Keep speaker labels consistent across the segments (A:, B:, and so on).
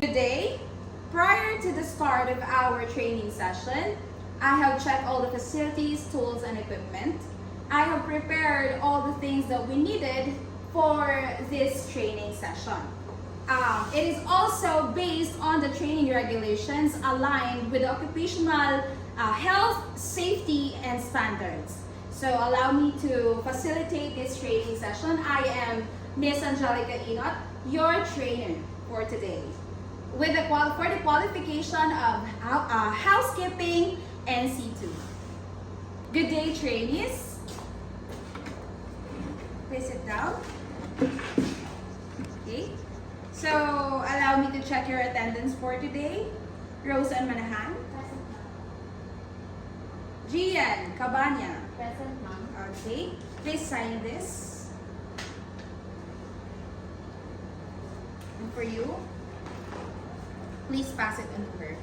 A: Today, prior to the start of our training session, I have checked all the facilities, tools, and equipment. I have prepared all the things that we needed for this training session. It is also based on the training regulations aligned with the occupational health, safety, and standards. So allow me to facilitate this training session. I am Miss Angelica Inot, your trainer for today, with for the qualification of housekeeping NC2. Good day, trainees. Please sit down. Okay. So allow me to check your attendance for today. Rose and Manahan.
B: Present, ma'am.
A: Gian Cabanya.
B: Present, ma'am.
A: Okay. Please sign this. And for you, please pass it on to her.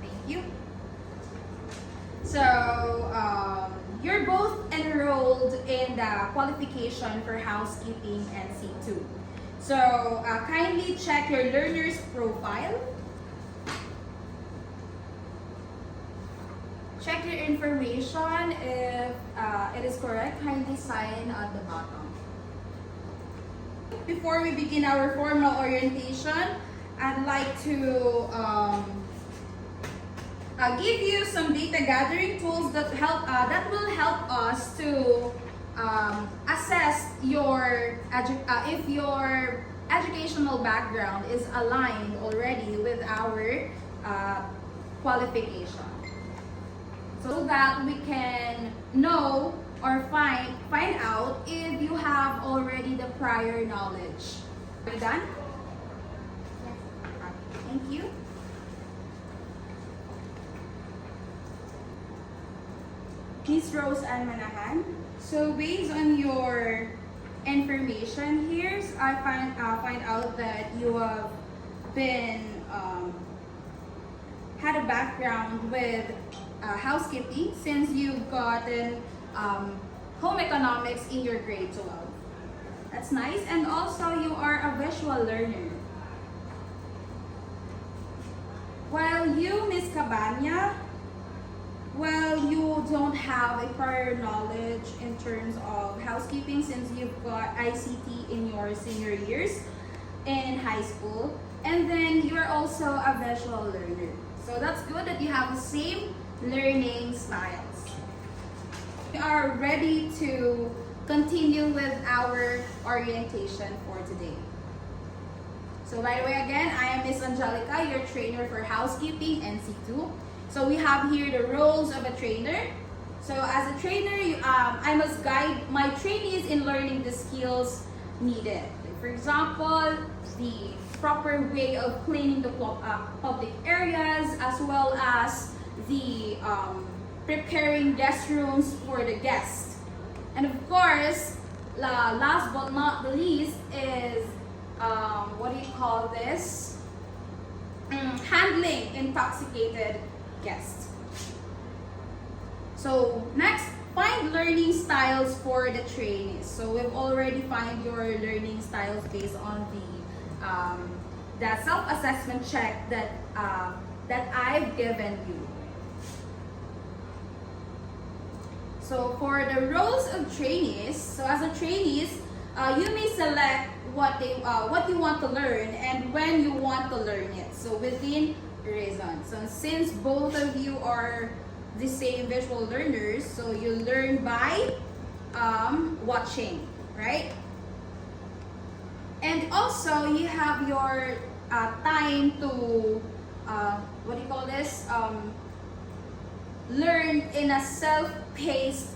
A: Thank you. So, you're both enrolled in the qualification for housekeeping NC2. So, kindly check your learner's profile. Check your information. If it is correct, kindly sign on the bottom. Before we begin our formal orientation, I'd like to give you some data gathering tools that will help us to assess if your educational background is aligned already with our qualification, so that we can know or find out if you have already the prior knowledge. Are you done?
B: Yes.
A: Thank you. Miss Rose and Manahan. So based on your information here, I find out that you have been had a background with housekeeping since you've gotten home economics in your grade 12. That's nice. And also you are a visual learner. While you, Miss Cabanya, well, you don't have a prior knowledge in terms of housekeeping since you've got ICT in your senior years in high school. And then you are also a visual learner. So that's good that you have the same learning styles. We are ready to continue with our orientation for today. So by the way, again, I am Miss Angelica, your trainer for housekeeping NC2. So we have here the roles of a trainer. So as a trainer, I must guide my trainees in learning the skills needed. For example, the proper way of cleaning the public areas, as well as the preparing guest rooms for the guests. And of course, last but not the least is, what do you call this? Handling intoxicated guests. So next, find learning styles for the trainees. So we've already found your learning styles based on the self-assessment check that I've given you. So for the roles of trainees, so as a trainees, you may select what you want to learn and when you want to learn it. So within reason. So since both of you are the same visual learners, so you learn by watching, right? And also you have your time to what do you call this? Learn in a self-paced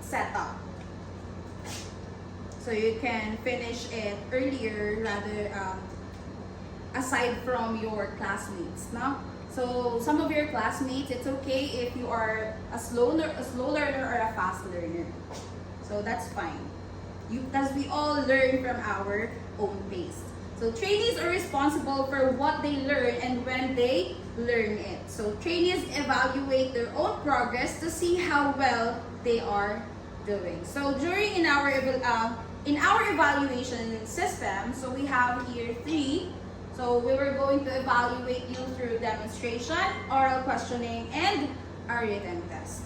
A: setup. So you can finish it earlier rather aside from your classmates, no? So some of your classmates, it's okay if you are a slow learner or a fast learner. So that's fine. Because we all learn from our own pace. So trainees are responsible for what they learn and when they learn it. So trainees evaluate their own progress to see how well they are doing. So during in our in our evaluation system, so we have here 3. So we were going to evaluate you through demonstration, oral questioning, and a written test.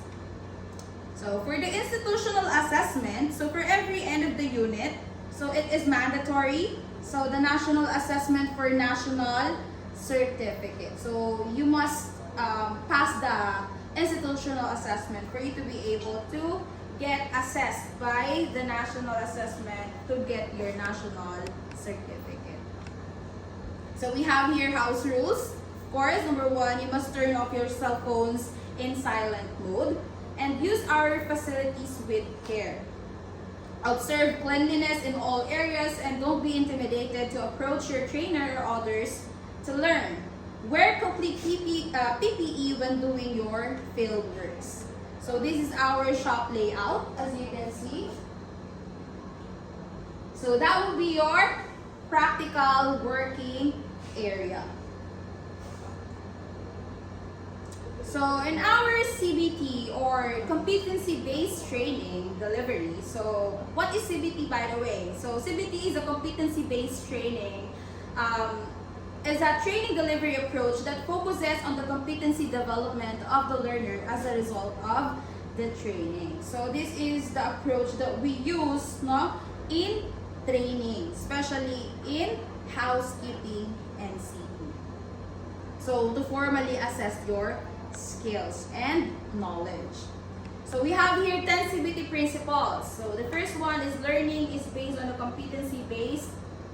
A: So for the institutional assessment, so for every end of the unit, so it is mandatory. So the national assessment for national certificate. So you must pass the institutional assessment for you to be able to get assessed by the national assessment to get your national certificate. So we have here house rules. Of course, number 1, you must turn off your cell phones in silent mode and use our facilities with care. Observe cleanliness in all areas and don't be intimidated to approach your trainer or others to learn. Wear complete PPE when doing your field works. So this is our shop layout, as you can see. So that will be your practical working area. So in our CBT or competency-based training delivery, so what is CBT, by the way? So CBT is a competency-based training, is a training delivery approach that focuses on the competency development of the learner as a result of the training. So this is the approach that we use in training, especially in housekeeping NCII. So to formally assess your skills and knowledge. So we have here 10 CBT principles. So the first one is learning is based on a competency-based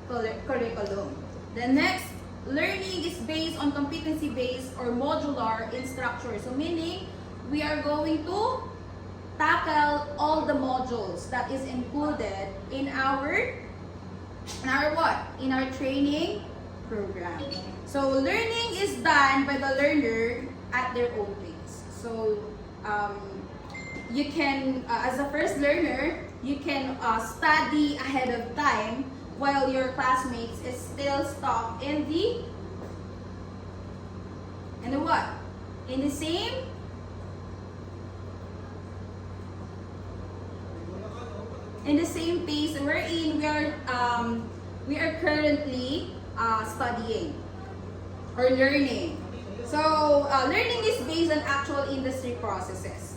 A: curriculum. The next, learning is based on competency-based or modular in structure. So meaning, we are going to tackle all the modules that is included in our what? In our training program. So learning is done by the learner at their own pace. So you can, as a first learner, you can study ahead of time while your classmates is still stuck in the what? In the same pace we're in. We are currently studying or learning. So learning is based on actual industry processes.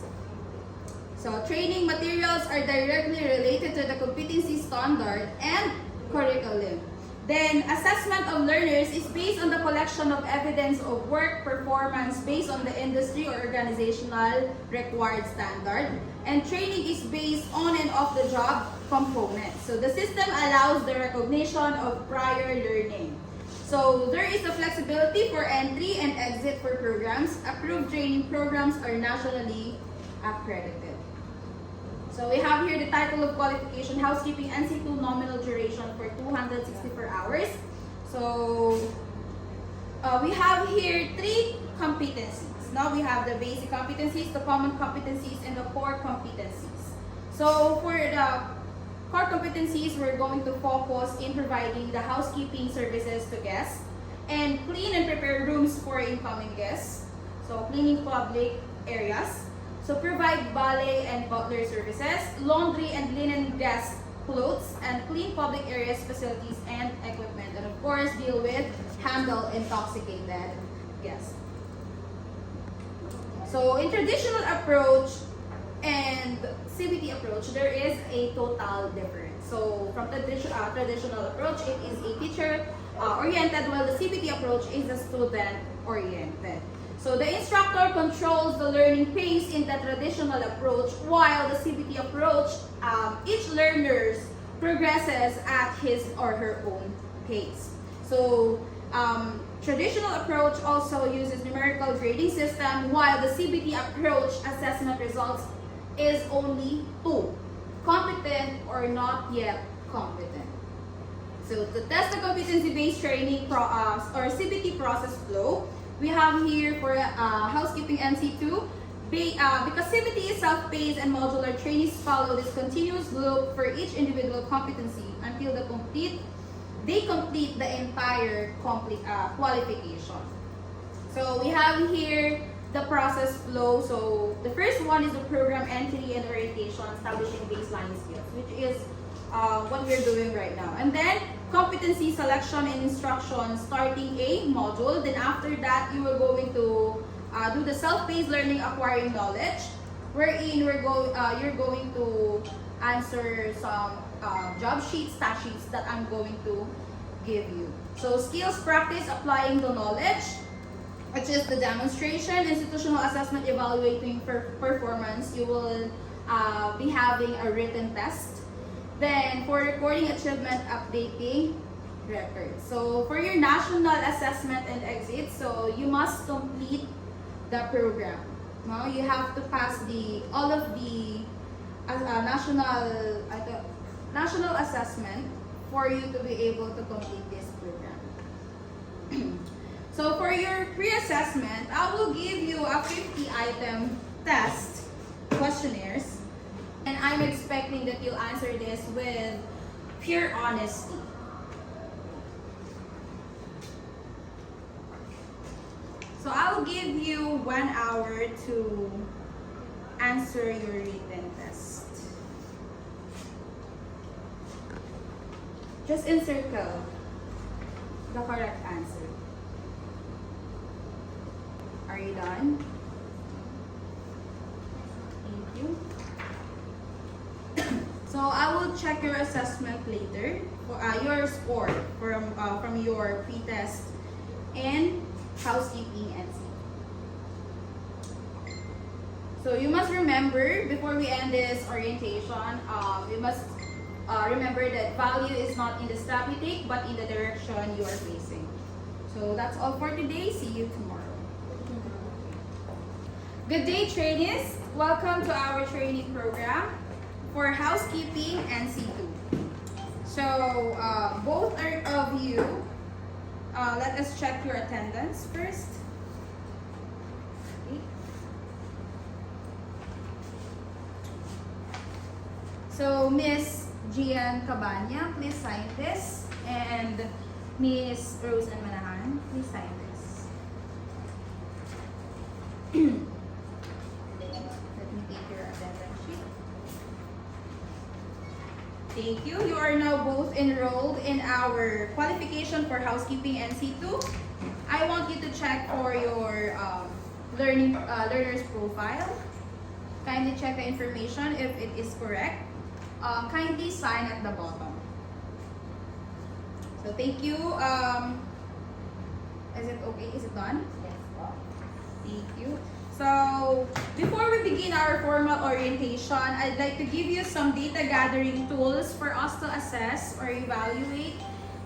A: So training materials are directly related to the competency standard and curriculum. Then assessment of learners is based on the collection of evidence of work performance based on the industry or organizational required standard. And training is based on and off the job components. So the system allows the recognition of prior learning. So there is a flexibility for entry and exit for programs. Approved training programs are nationally accredited. So we have here the title of qualification, Housekeeping NCII, nominal duration for 264 hours. So we have here 3 competencies. Now we have the basic competencies, the common competencies, and the core competencies. So for the core competencies, we're going to focus in providing the housekeeping services to guests and clean and prepare rooms for incoming guests. So cleaning public areas. So provide valet and butler services, laundry and linen guest clothes, and clean public areas, facilities, and equipment. And of course, deal with handle intoxicated guests. So in traditional approach and CBT approach, there is a total difference. So from the traditional approach, it is a teacher oriented, while the CBT approach is a student oriented. So the instructor controls the learning pace in the traditional approach, while the CBT approach, each learner progresses at his or her own pace. So traditional approach also uses numerical grading system, while the CBT approach assessment results is only 2, competent or not yet competent. So to test the competency-based training or CBT process flow, we have here for housekeeping NCII, because CBT is self-paced and modular, trainees follow this continuous loop for each individual competency until they complete the entire qualification. So we have here the process flow. So the first one is the program entry and orientation, establishing baseline skills, which is what we're doing right now. And then competency selection and instruction starting a module. Then after that, you are going to do the self-paced learning acquiring knowledge, wherein you're going to answer some job sheets, task sheets that I'm going to give you. So skills practice applying the knowledge, which is the demonstration, institutional assessment evaluating performance. You will be having a written test. Then for recording achievement, updating records. So for your national assessment and exit, so you must complete the program. No, you have to pass all of the national assessment for you to be able to complete this program. So for your pre-assessment, I will give you a 50-item test questionnaires, and I'm expecting that you'll answer this with pure honesty. So I will give you 1 hour to answer your written test. Just encircle the correct answer. Are you done? Thank you. So I will check your assessment later, your score from your pre-test and housekeeping and so you must remember, before we end this orientation, you must remember that value is not in the step you take, but in the direction you are facing. So that's all for today. See you tomorrow. Good day, trainees. Welcome to our training program for housekeeping and C2. So both of you, let us check your attendance first. Okay. So Miss Gian Cabanya, please sign this, and Miss Rose and Manahan, please sign this. Let me take your attendance sheet. Thank you. You are now both enrolled in our qualification for housekeeping NC2. I want you to check for your learner's profile. Kindly check the information if it is correct. Kindly sign at the bottom. So thank you. Is it okay? Is it done?
B: Yes.
A: Thank you. So before we begin our formal orientation, I'd like to give you some data gathering tools for us to assess or evaluate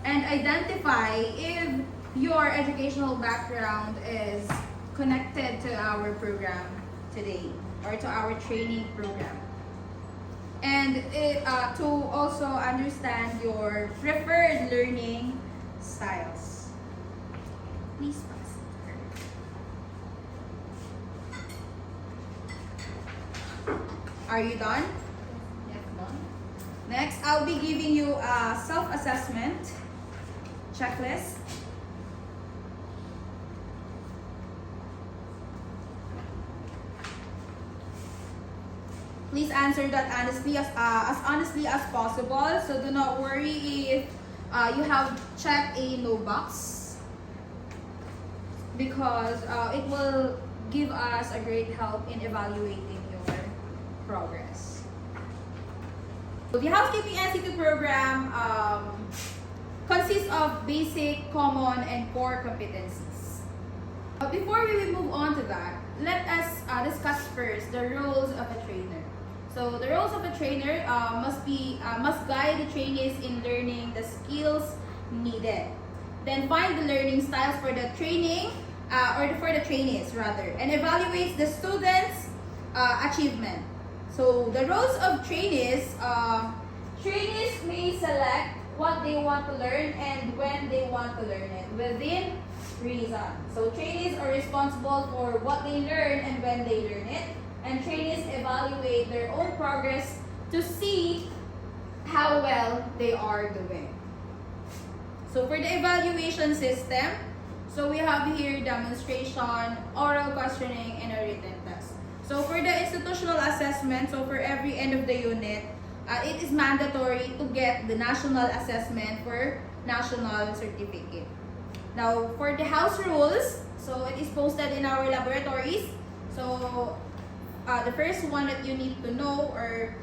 A: and identify if your educational background is connected to our program today or to our training program. And to also understand your preferred learning styles. Please pass it. Are you done?
B: Yes, done.
A: Next, I'll be giving you a self-assessment checklist. Please answer that honestly as honestly as possible. So do not worry if you have checked a no box, because it will give us a great help in evaluating your progress. So the housekeeping NC2 program consists of basic, common, and core competencies. But before we move on to that, let us discuss first the roles of a trainer. So the roles of a trainer must guide the trainees in learning the skills needed. Then find the learning styles for the training for the trainees rather, and evaluates the students' achievement. So the roles of trainees, trainees may select what they want to learn and when they want to learn it within reason. So trainees are responsible for what they learn and when they learn it. And trainees evaluate their own progress to see how well they are doing. So for the evaluation system, so we have here demonstration, oral questioning, and a written test. So for the institutional assessment, so for every end of the unit, it is mandatory to get the national assessment for national certificate. Now, for the house rules, so it is posted in our laboratories. So, the first one that you need to know or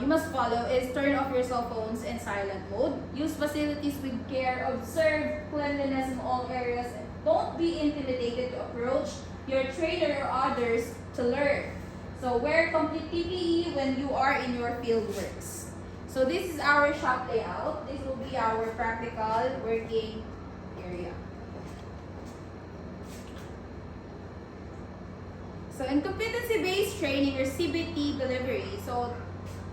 A: you must follow is turn off your cell phones in silent mode. Use facilities with care. Observe cleanliness in all areas. Don't be intimidated to approach your trainer or others to learn. So wear complete PPE when you are in your field works. So this is our shop layout. This will be our practical working area. So in competency-based training or CBT delivery, so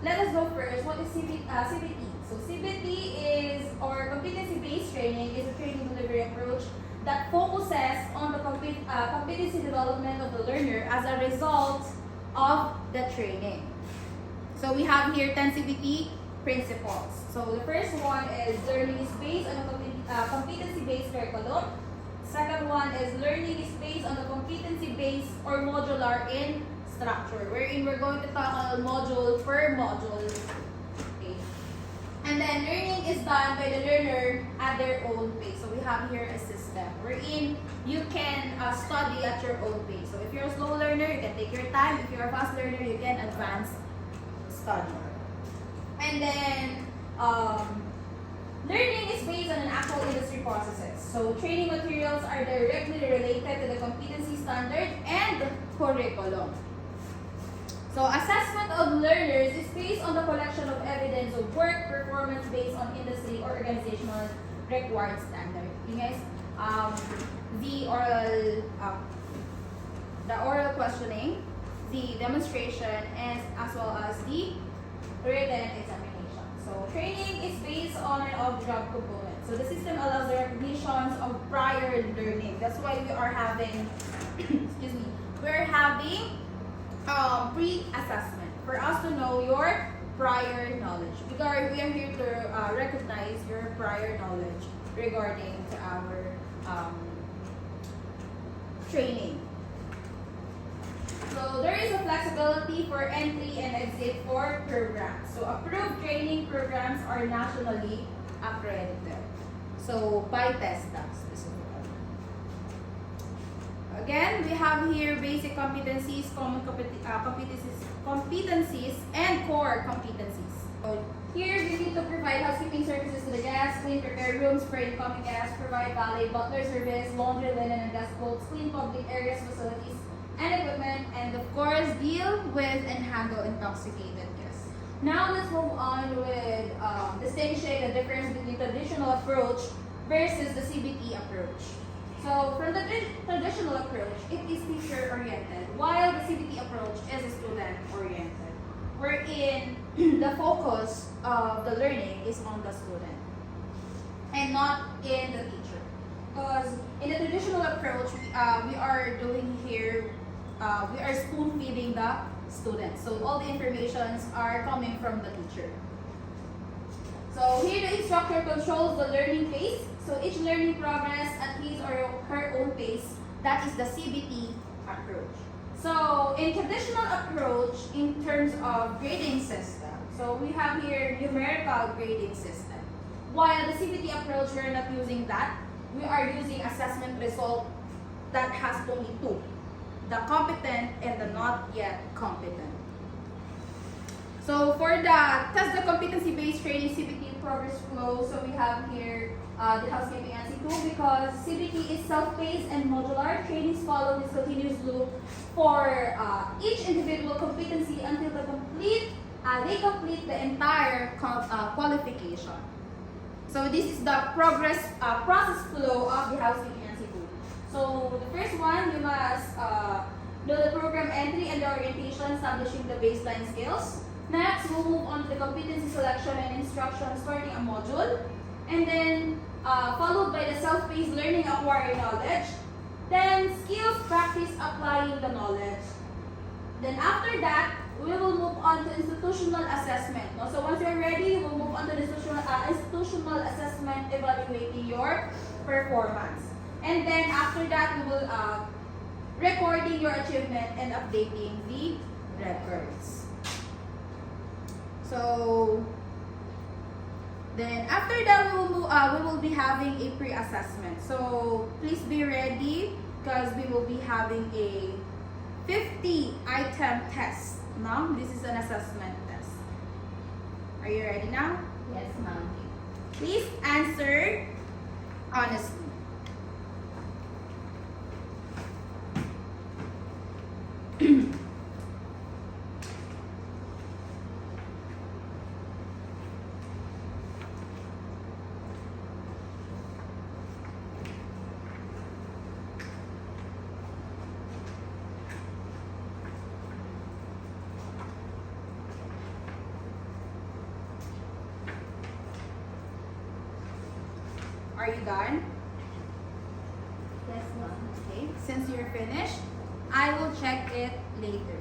A: let us go first. What is CBT? So CBT is, or competency-based training, is a training delivery approach that focuses on the competency development of the learner as a result of the training. So we have here 10 CBT principles. So the first one is learning is based on a competency-based curriculum. Second one is learning is based on the competency-based or modular in structure, wherein we're going to tackle module per module. Okay. And then learning is done by the learner at their own pace. So we have here a system wherein you can study at your own pace. So if you're a slow learner, you can take your time. If you're a fast learner, you can advance study. And then learning is based on an actual industry processes. So training materials are directly related to the competency standard and curriculum. So assessment of learners is based on the collection of evidence of work performance based on industry or organizational required standard. You guys, the oral questioning, the demonstration, and as well as the written examination. So training is based on an on-the-job component. So the system allows the recognitions of prior learning. That's why we are having, excuse me, we're having pre-assessment for us to know your prior knowledge. We are here to recognize your prior knowledge regarding to our training. So there is a flexibility for entry and exit for programs. So approved training programs are nationally accredited. So by TESTA specifically. Again, we have here basic competencies, common competencies, and core competencies. So here we need to provide housekeeping services to the guests, clean prepare rooms for incoming guests, provide valet, butler service, laundry, linen, and desk clothes, clean public areas, facilities, and equipment, and of course deal with and handle intoxicated guests. Now let's move on with distinguishing the difference between traditional approach versus the CBT approach. So from the traditional approach, it is teacher-oriented, while the CBT approach is student-oriented, wherein the focus of the learning is on the student and not in the teacher. Because in the traditional approach, we are doing here, we are spoon-feeding the students. So all the informations are coming from the teacher. So here the instructor controls the learning pace. So each learning progress at his or her own pace. That is the CBT approach. So in traditional approach, in terms of grading system, so we have here numerical grading system. While the CBT approach, we're not using that. We are using assessment result that has only two: the competent and the not yet competent. So for the test the competency-based training CBT progress flow, so we have here the HSKNCII because CBT is self-paced and modular. Trainings follow this continuous loop for each individual competency until they complete the entire qualification. So this is the process flow of the HSKNCII. So the first one, you must know the program entry and the orientation, establishing the baseline skills. Next, we'll move on to the competency selection and instruction, starting a module, and then followed by the self-paced learning, acquiring knowledge. Then skills, practice, applying the knowledge. Then after that, we will move on to institutional assessment. No? So once you're ready, we'll move on to the institutional assessment, evaluating your performance. And then after that, we will recording your achievement and updating the records. So then after that, we will be having a pre-assessment. So please be ready because we will be having a 50-item test. Ma'am, this is an assessment test. Are you ready now?
B: Yes, ma'am.
A: Please answer honestly. Are you done?
B: Yes, ma'am.
A: Okay, since you're finished, I will check it later.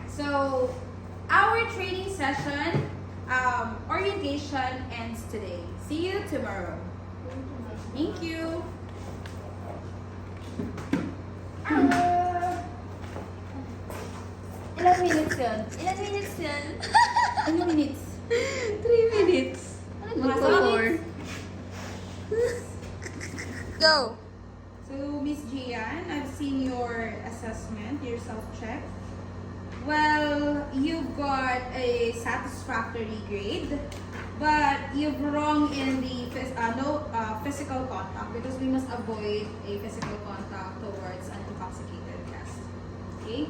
A: So, our training session, orientation ends today. See you tomorrow.
B: Thank you, ma'am.
A: Thank you.
B: Ilang minutes yun? Ilang minutes yun?
A: Ano minutes?
C: 3 minutes.
A: Mga
C: Magpo-4. Go!
A: So, Miss Gian, I've seen your assessment, your self-check. Well, you got a satisfactory grade, but you've wrong in the physical contact because we must avoid a physical contact towards an intoxicated guest. Okay?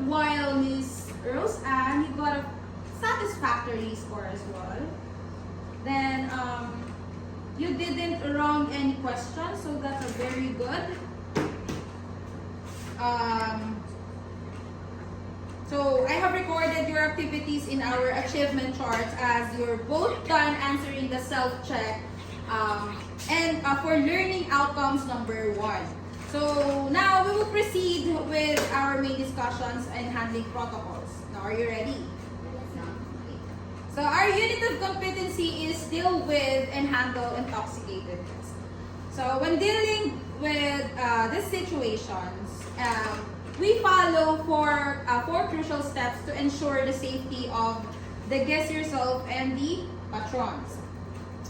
A: While Miss Rose Ann, you got a satisfactory score as well. Then, you didn't wrong any questions, so that's a very good. So I have recorded your activities in our achievement charts as you're both done answering the self-check and for learning outcomes number 1. So now we will proceed with our main discussions and handling protocols. Now, are you ready?
B: Yes, ma'am.
A: So our unit of competency is deal with and handle intoxicated guests. So when dealing with these situations, we follow four crucial steps to ensure the safety of the guest yourself and the patrons.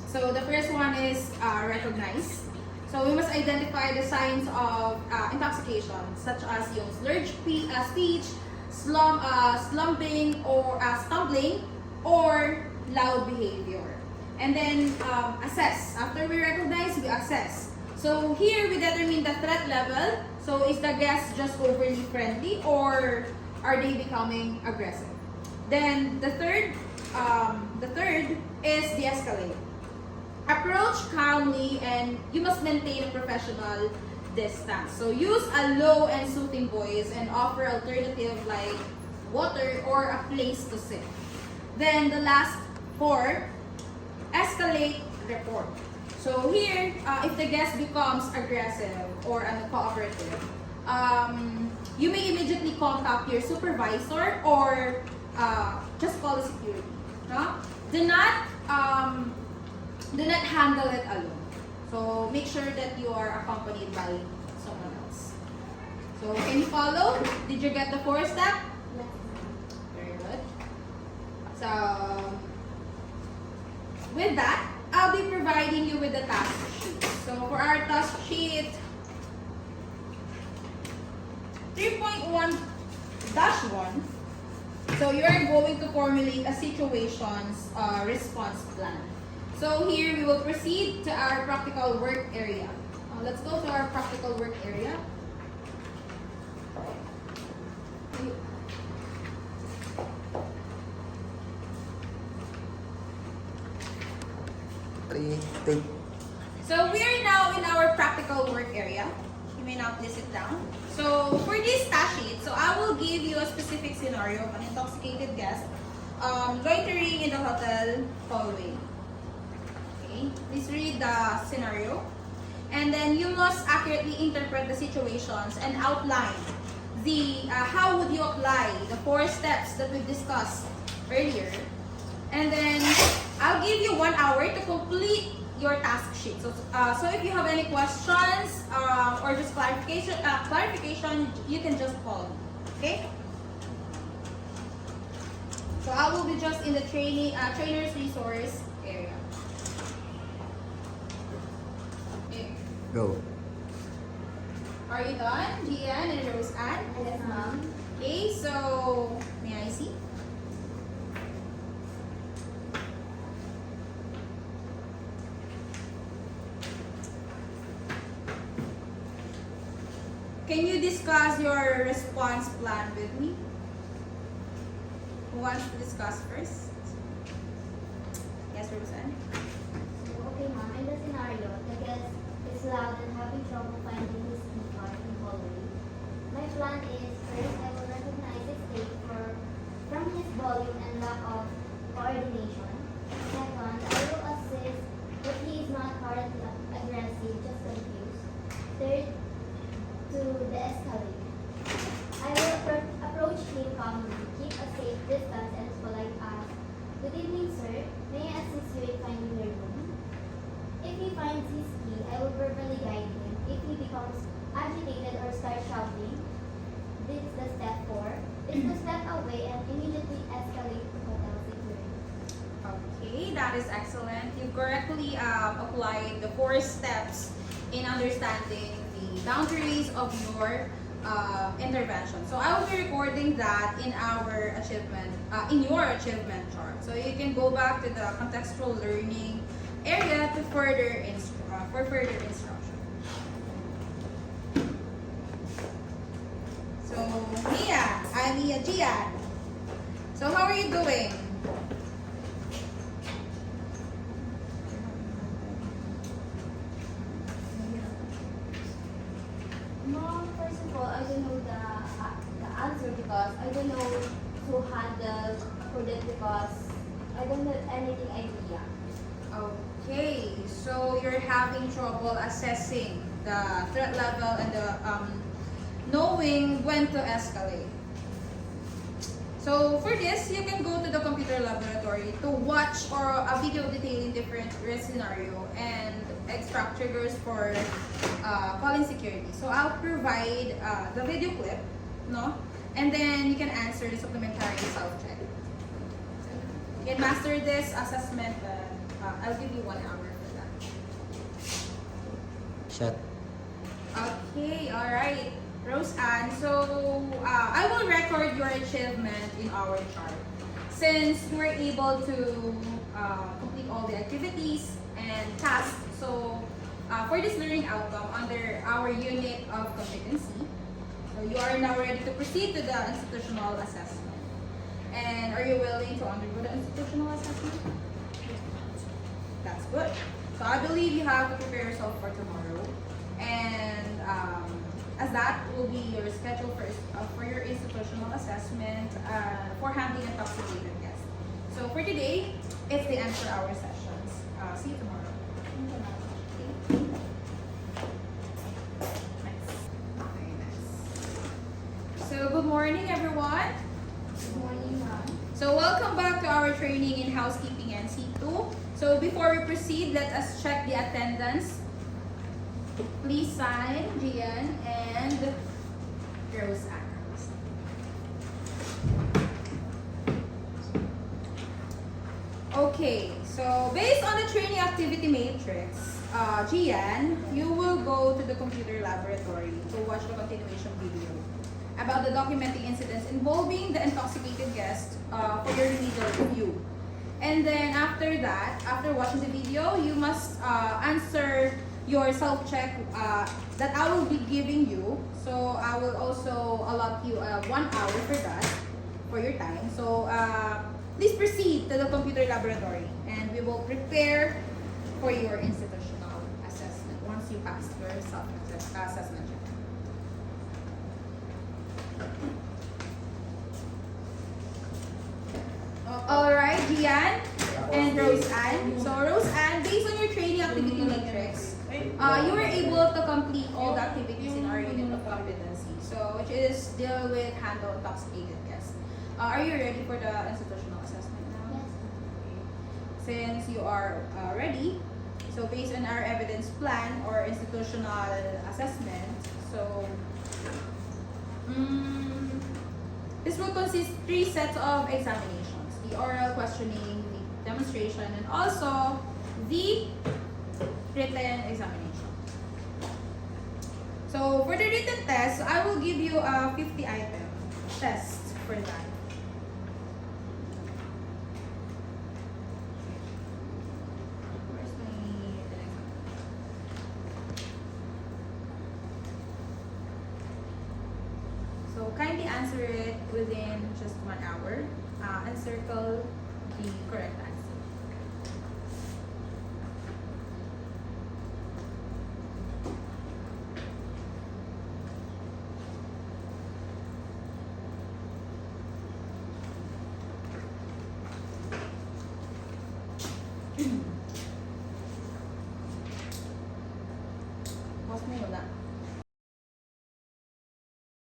A: So the first one is recognize. So we must identify the signs of intoxication, such as yung slurred speech, slumping, or stumbling, or loud behavior. And then assess. After we recognize, we assess. So here we determine the threat level. So is the guest just overly friendly or are they becoming aggressive? Then the third is de-escalate. Approach calmly and you must maintain a professional distance. So use a low and soothing voice and offer alternative like water or a place to sit. Then the last 4, escalate report. So here, if the guest becomes aggressive or uncooperative, you may immediately contact your supervisor or just call the security. No? Do not handle it alone. So make sure that you are accompanied by someone else. So can you follow? Did you get the 4th step?
B: Yes, ma'am.
A: Very good. So with that, I'll be providing you with the task sheet. So for our task sheet 3.1-1, so you are going to formulate a situations response plan. So here we will proceed to our practical work area. Let's go to our practical work area. So we are now in our practical work area. You may now please sit down. So for this task sheet, so I will give you a specific scenario of an intoxicated guest loitering in the hotel hallway. Okay, please read the scenario. And then you must accurately interpret the situations and outline the how would you apply the 4 steps that we discussed earlier. And then I'll give you 1 hour to complete your task sheet. So if you have any questions or just clarification, you can just call me. Okay? So I will be just in the trainer's resource area. Okay.
D: Go.
A: Are you done, Gian and Rose Ann?
B: Yes, ma'am.
A: Okay, so may I see? Can you discuss your response plan with me? Who wants to discuss first? Yes, Roseanne?
B: Okay, ma'am. In the scenario, the guest is loud and having trouble finding his key card in hallway. My plan is, first, I will recognize his state from his volume and lack of coordination. Second, I will assist if he is not currently aggressive, just confused. Third, to de-escalate. I will approach him calmly, keep a safe distance, and polite ask, "Good evening, sir. May I assist you in finding your room?" If he finds his key, I will verbally guide him. If he becomes agitated or starts shouting, this is the step 4, is to step away and immediately escalate to hotel security.
A: Okay, that is excellent. You correctly applied the 4 steps in understanding the boundaries of your intervention. So I will be recording that in our achievement, in your achievement chart. So you can go back to the contextual learning area to further for further instruction. So Mia, Gian. So how are you doing?
B: Mom, first of all, I don't know the answer because I don't know who handle for that because I don't have anything idea.
A: Okay, so you're having trouble assessing the threat level and the knowing when to escalate. So for this, you can go to the computer laboratory to watch or a video detailing different risk scenario and extract triggers for calling security. So I'll provide the video clip, no, and then you can answer the supplementary self-check. You can master this assessment. I'll give you 1 hour for that.
D: Shut.
A: Okay, all right. Rose Ann, so I will record your achievement in our chart. Since you were able to complete all the activities and tasks, so for this learning outcome under our unit of competency, so you are now ready to proceed to the institutional assessment. And are you willing to undergo the institutional assessment? That's good. So I believe you have to prepare yourself for tomorrow. And as that will be your schedule for your institutional assessment for handling intoxicated guests. So for today, it's the end for our sessions. See you tomorrow. Very nice. So good morning, everyone.
B: Good morning, ma'am.
A: So welcome back to our training in housekeeping and C2. So before we proceed, let us check the attendance. Please sign Gian and Rose Ann. Okay, so based on the training activity matrix, Gian, you will go to the computer laboratory to watch the continuation video about the documenting incidents involving the intoxicated guest for your remedial review. And then after that, after watching the video, you must answer your self-check that I will be giving you. So I will also allot you 1 hour for that, for your time. So please proceed to the computer laboratory and we will prepare for your institutional assessment once you pass your self-assessment check. Alright, Gian and Rose Ann. So Rose Ann, based on your training activity matrix, you were able to complete all the activities in our unit of competency. So which is deal with handle intoxicated guests. Are you ready for the institutional assessment now?
B: Yes.
A: Since you are ready, so based on our evidence plan or institutional assessment, so this will consist 3 sets of examinations. the oral questioning, the demonstration, and also the written examination. So for the written test, I will give you a 50 item test for that. Where's my written examination? So kindly answer it within just 1 hour and circle the correct answer.